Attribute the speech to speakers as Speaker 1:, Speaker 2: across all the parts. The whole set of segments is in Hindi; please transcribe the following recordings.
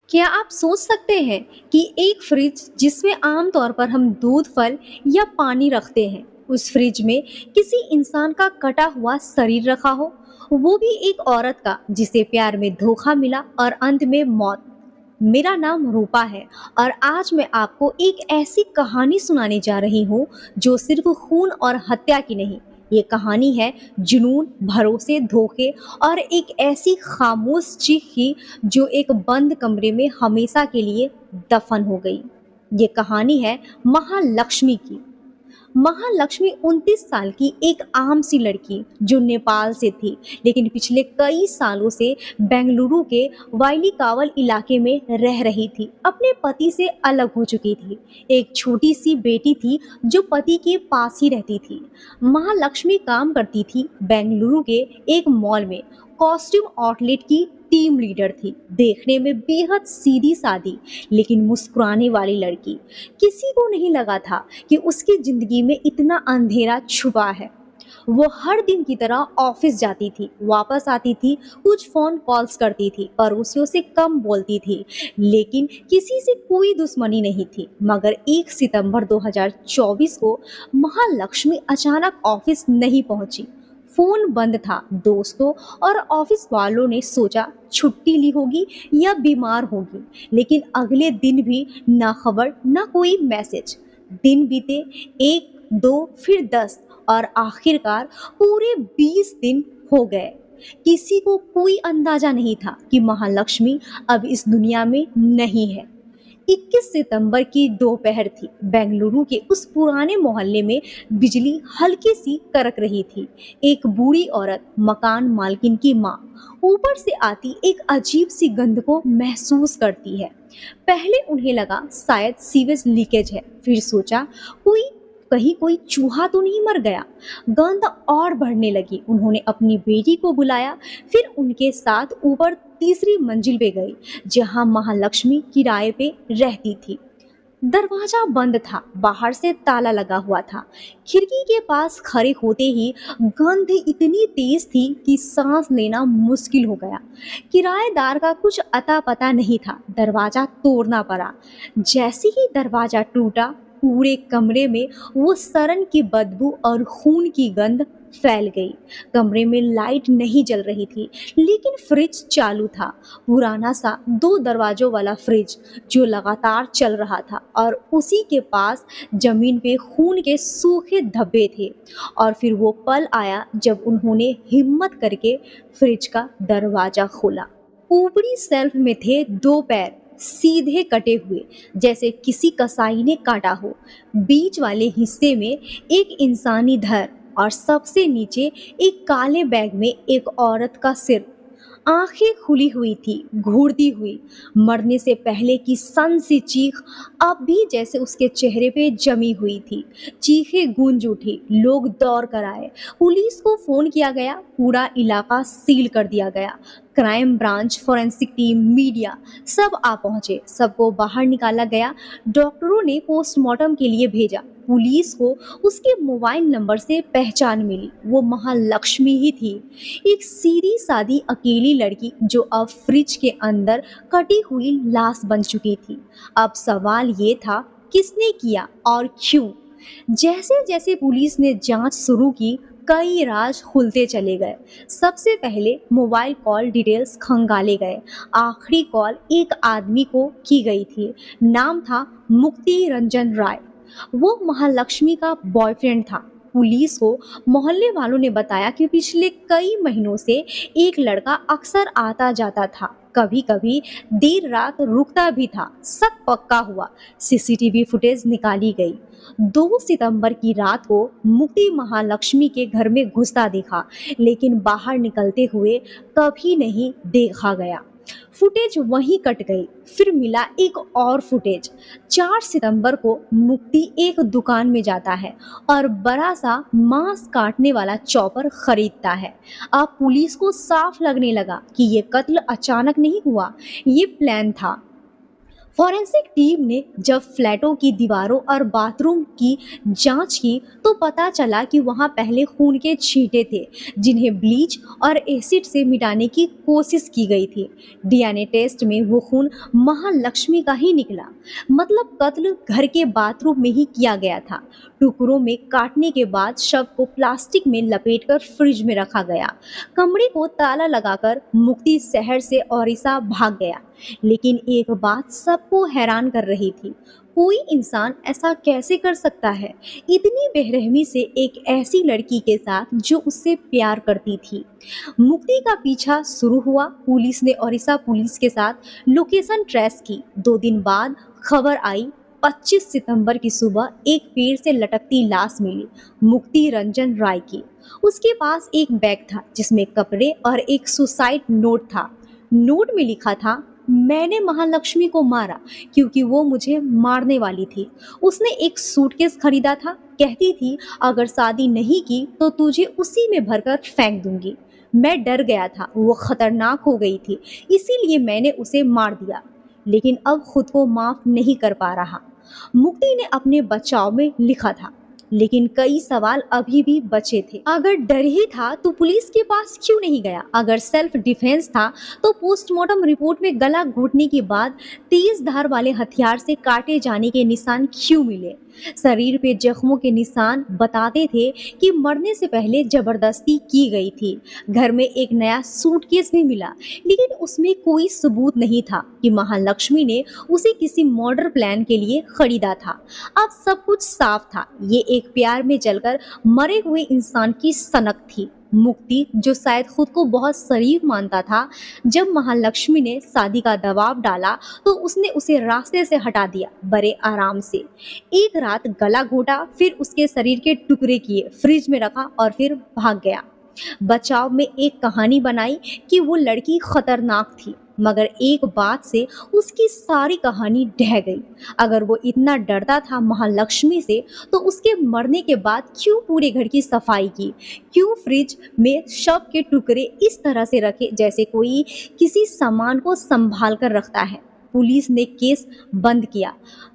Speaker 1: क्या आप सोच सकते हैं कि एक फ्रिज जिसमें आम तौर पर हम दूध, फल या पानी रखते हैं, उस फ्रिज में किसी इंसान का कटा हुआ शरीर रखा हो, वो भी एक औरत का जिसे प्यार में धोखा मिला और अंत में मौत। मेरा नाम रूपा है और आज मैं आपको एक ऐसी कहानी सुनाने जा रही हूँ जो सिर्फ खून और हत्या की नहीं, ये कहानी है जुनून, भरोसे, धोखे और एक ऐसी खामोश चीख की जो एक बंद कमरे में हमेशा के लिए दफन हो गई। ये कहानी है महालक्ष्मी की। महालक्ष्मी 29 साल की एक आम सी लड़की जो नेपाल से थी, लेकिन पिछले कई सालों से बेंगलुरु के वाइलीकावल इलाके में रह रही थी। अपने पति से अलग हो चुकी थी। एक छोटी सी बेटी थी जो पति के पास ही रहती थी। महालक्ष्मी काम करती थी बेंगलुरु के एक मॉल में, कॉस्ट्यूम आउटलेट की टीम लीडर थी। देखने में बेहद सीधी सादी लेकिन मुस्कुराने वाली लड़की। किसी को नहीं लगा था कि उसकी जिंदगी में इतना अंधेरा छुपा है। वो हर दिन की तरह ऑफिस जाती थी, वापस आती थी, कुछ फोन कॉल्स करती थी, पड़ोसियों से कम बोलती थी, लेकिन किसी से कोई दुश्मनी नहीं थी। मगर 1 सितंबर 2024 को महालक्ष्मी अचानक ऑफिस नहीं पहुंची। फोन बंद था। दोस्तों और ऑफिस वालों ने सोचा छुट्टी ली होगी या बीमार होगी, लेकिन अगले दिन भी ना खबर ना कोई मैसेज। दिन बीते, 1, 2, फिर 10 और आखिरकार पूरे 20 दिन हो गए। किसी को कोई अंदाजा नहीं था कि महालक्ष्मी अब इस दुनिया में नहीं है। 21 सितंबर की दोपहर थी। बेंगलुरु के उस पुराने मोहल्ले में बिजली हल्की सी कड़क रही थी। एक बूढ़ी औरत, मकान मालकिन की माँ, ऊपर से आती एक अजीब सी गंध को महसूस करती है। पहले उन्हें लगा शायद सीवेज लीकेज है, फिर सोचा कोई कहीं कोई चूहा तो नहीं मर गया। गंध और बढ़ने लगी। उन्होंने अपनी बेटी को बुलाया, फिर उनके साथ ऊपर तीसरी मंजिल पे गई जहां महालक्ष्मी किराए पे रहती थी। दरवाजा बंद था, बाहर से ताला लगा हुआ था। खिड़की के पास खड़े होते ही गंध इतनी तेज थी कि सांस लेना मुश्किल हो गया। किराएदार का कुछ अता पता नहीं था। दरवाजा तोड़ना पड़ा। जैसे ही दरवाजा टूटा, पूरे कमरे में वो सड़न की बदबू और खून की गंध फैल गई। कमरे में लाइट नहीं जल रही थी, लेकिन फ्रिज चालू था। पुराना सा 2 दरवाजों वाला फ्रिज जो लगातार चल रहा था, और उसी के पास जमीन पे खून के सूखे धब्बे थे। और फिर वो पल आया जब उन्होंने हिम्मत करके फ्रिज का दरवाजा खोला। ऊपरी शेल्फ में थे 2 पैर, सीधे कटे हुए, जैसे किसी कसाई ने काटा हो। बीच वाले हिस्से में एक इंसानी धड़ और सबसे नीचे एक काले बैग में एक औरत का सिर। आंखें खुली हुई थी, घूरती हुई। मरने से पहले की सन सी चीख अब भी जैसे उसके चेहरे पे जमी हुई थी। चीखें गूंज उठी। लोग दौड़ कर आए। पुलिस को फोन किया गया। पूरा इलाका सील कर दिया गया। Crime branch, forensic team, media सब आ पहुंचे। सबको बाहर निकाला गया। डॉक्टरों ने पोस्टमार्टम के लिए भेजा। पुलिस को उसके मोबाइल नंबर से पहचान मिली। वो महालक्ष्मी ही थी, एक सीधी सादी अकेली लड़की जो अब फ्रिज के अंदर कटी हुई लाश बन चुकी थी। अब सवाल ये था, किसने किया और क्यों? जैसे जैसे पुलिस ने जांच शुरू की, कई राज खुलते चले गए। सबसे पहले मोबाइल कॉल डिटेल्स खंगाले गए। आखिरी कॉल एक आदमी को की गई थी। नाम था मुक्ति रंजन राय। वो महालक्ष्मी का बॉयफ्रेंड था। पुलिस को मोहल्ले वालों ने बताया कि पिछले कई महीनों से एक लड़का अक्सर आता जाता था, कभी कभी देर रात रुकता भी था। शक पक्का हुआ। सीसीटीवी फुटेज निकाली गई। 2 सितंबर की रात को मुक्ति महालक्ष्मी के घर में घुसता देखा, लेकिन बाहर निकलते हुए कभी नहीं देखा गया। फुटेज वहीं कट गई। फिर मिला एक और फुटेज। 4 सितंबर को मुक्ति एक दुकान में जाता है और बड़ा सा मांस काटने वाला चॉपर खरीदता है। अब पुलिस को साफ लगने लगा कि ये कत्ल अचानक नहीं हुआ, ये प्लान था। फॉरेंसिक टीम ने जब फ्लैटों की दीवारों और बाथरूम की जांच की तो पता चला कि वहां पहले खून के छींटे थे जिन्हें ब्लीच और एसिड से मिटाने की कोशिश की गई थी। डीएनए टेस्ट में वो खून महालक्ष्मी का ही निकला। मतलब कत्ल घर के बाथरूम में ही किया गया था। टुकड़ों में काटने के बाद शव को प्लास्टिक में लपेटकर फ्रिज में रखा गया। कमरे को ताला लगाकर मुक्ति शहर से ओडिशा भाग गया। लेकिन एक बात सबको हैरान कर रही थी, कोई इंसान ऐसा कैसे कर सकता है, इतनी बेरहमी से एक ऐसी लड़की के साथ जो उससे प्यार करती थी। मुक्ति का पीछा शुरू हुआ। पुलिस ने ओडिशा पुलिस के साथ लोकेशन ट्रेस की। 2 दिन बाद खबर आई, 25 सितंबर की सुबह एक पेड़ से लटकती लाश मिली, मुक्ति रंजन राय की। उसके पास एक बैग था जिसमें कपड़े और एक सुसाइड नोट था। नोट में लिखा था, मैंने महालक्ष्मी को मारा क्योंकि वो मुझे मारने वाली थी। उसने एक सूटकेस खरीदा था, कहती थी अगर शादी नहीं की तो तुझे उसी में भरकर फेंक दूंगी। मैं डर गया था, वो खतरनाक हो गई थी, इसीलिए मैंने उसे मार दिया, लेकिन अब खुद को माफ नहीं कर पा रहा। मुक्ति ने अपने बचाव में लिखा था। लेकिन कई सवाल अभी भी बचे थे। अगर डर ही था तो पुलिस के पास क्यों नहीं गया? अगर सेल्फ डिफेंस था तो पोस्टमार्टम रिपोर्ट में गला घोटने के बाद तेज धार वाले हथियार से काटे जाने के निशान क्यों मिले? शरीर पे जख्मों के निशान बताते थे कि मरने से पहले जबरदस्ती की गई थी। घर में एक नया सूटकेस भी मिला, लेकिन उसमें कोई सबूत नहीं था कि महालक्ष्मी ने उसे किसी मर्डर प्लान के लिए खरीदा था। अब सब कुछ साफ था, ये एक प्यार में जलकर मरे हुए इंसान की सनक थी। मुक्ति, जो शायद खुद को बहुत शरीफ मानता था, जब महालक्ष्मी ने शादी का दबाव डाला तो उसने उसे रास्ते से हटा दिया, बड़े आराम से। एक रात गला घोटा, फिर उसके शरीर के टुकड़े किए, फ्रिज में रखा और फिर भाग गया। बचाव में एक कहानी बनाई कि वो लड़की खतरनाक थी, मगर एक बात से उसकी सारी कहानी ढह गई। अगर वो इतना डरता था महालक्ष्मी से तो उसके मरने के बाद क्यों पूरे घर की सफाई की? क्यों फ्रिज में शव के टुकड़े इस तरह से रखे जैसे कोई किसी सामान को संभाल कर रखता है? पुलिस ने केस बंद किया।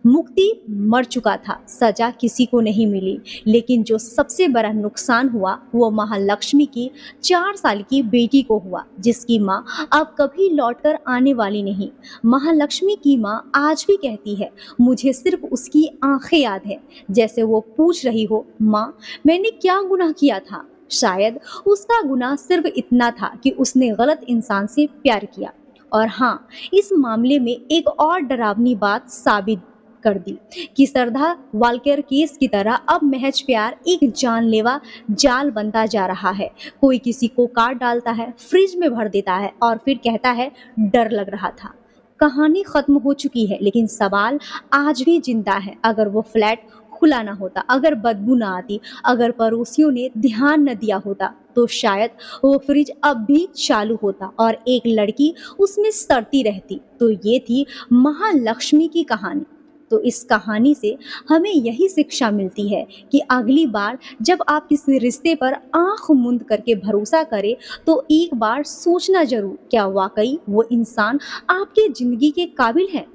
Speaker 1: मुक्ति मर चुका था, सजा किसी को नहीं मिली, लेकिन जो सबसे बड़ा नुकसान हुआ वो महालक्ष्मी की 4 साल की बेटी को हुआ, जिसकी माँ अब कभी लौटकर आने वाली नहीं। महालक्ष्मी की माँ आज भी कहती है, मुझे सिर्फ उसकी आंखें याद है, जैसे वो पूछ रही हो, माँ मैंने क्या गुनाह किया था? शायद उसका गुनाह सिर्फ इतना था कि उसने गलत इंसान से प्यार किया। और हाँ, इस मामले में एक और डरावनी बात साबित कर दी कि श्रद्धा वालकेर केस की तरह अब महज प्यार एक जानलेवा जाल बनता जा रहा है। कोई किसी को काट डालता है, फ्रिज में भर देता है और फिर कहता है डर लग रहा था। कहानी खत्म हो चुकी है, लेकिन सवाल आज भी जिंदा है। अगर वो फ्लैट खुला ना होता, अगर बदबू ना आती, अगर पड़ोसियों ने ध्यान न दिया होता, तो शायद वो फ्रिज अब भी चालू होता और एक लड़की उसमें सड़ती रहती। तो ये थी महालक्ष्मी की कहानी। तो इस कहानी से हमें यही शिक्षा मिलती है कि अगली बार जब आप किसी रिश्ते पर आंख मूंद करके भरोसा करें तो एक बार सोचना जरूर, क्या वाकई वो इंसान आपके जिंदगी के काबिल है?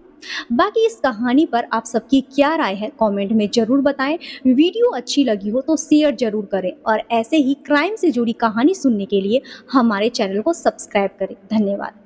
Speaker 1: बाकी इस कहानी पर आप सबकी क्या राय है कमेंट में जरूर बताएं। वीडियो अच्छी लगी हो तो शेयर जरूर करें और ऐसे ही क्राइम से जुड़ी कहानी सुनने के लिए हमारे चैनल को सब्सक्राइब करें। धन्यवाद।